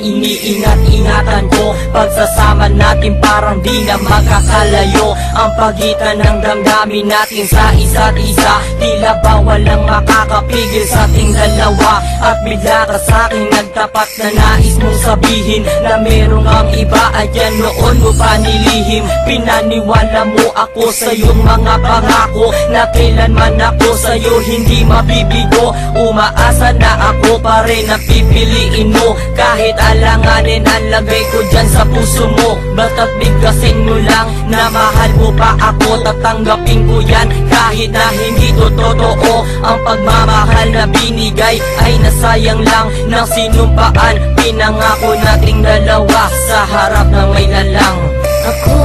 iniingat-ingatan ko. Pagsasama natin parang di na makakalayo ang pagitan ng damdamin natin sa isa't isa. Tila ba walang makakapigil sa ating dalawa. At bigla ka sa'kin nagtapat na nais mong sabihin na merong ang iba at yan noon mo pa nilihim. Pinaniwala mo ako sa iyong mga pangako na kailanman ako sa'yo hindi mabibigo. Umaasa na ako pa rin ang pipiliin mo, kahit alanganin ang lagay ko dyan sa puso mo. Basta't bigkasin mo lang na mahal mo pa ako, tatanggapin ko yan kahit na hindi to totoo. Ang pagmamahal na binigay ay nasayang lang ng sinumpaan. Pinangako nating dalawa sa harap ng may lalang. Ako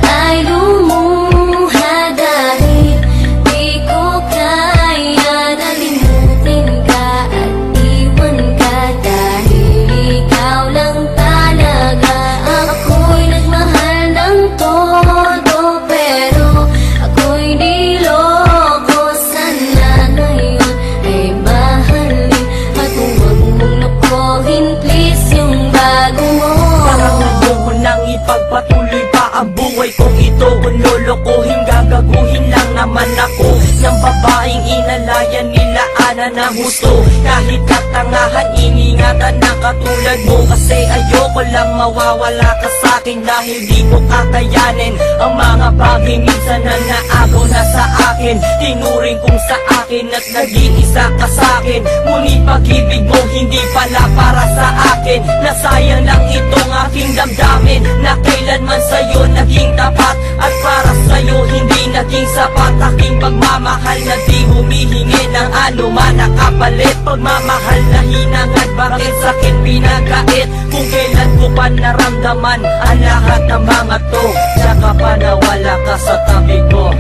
ay lumuha dahil di ko kaya na limutin ka at iwan ka, dahil ikaw lang talaga. Ako'y nagmahal ng todo pero ako'y niloko. Sana ngayon ay mahalin at huwag mong lokohin please yung bago mo. Parang ayoko nang ipagpatuloy pa ang buhay kong ito. Kung lolokohin, gagaguhin lang naman ako ng babaeng inalayan nila ana ng gusto. Kahit katangahan, iningatan na katulad mo. Kasi ayoko lang mawawala ka sa'kin dahil di ko kakayanin ang mga bagay minsan na naagaw na sa akin. Tinuring kong sa akin at nag-iisa ka sa'kin. Ngunit pag-ibig mo hindi pala para sa akin. Nasayang lang itong aking damdamin na kailanman sa'yo naging tapat. At para sa'yo hindi naging sapat aking pagmamahal na di humihingi ng anuman na kapalit. Pagmamahal na hinangad, bakit sa'kin pinagkait? Kung kailan ko pa naramdaman ang lahat ng mga to, saka pa nawala ka sa tabi ko.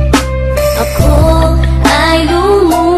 Ako ay lumuha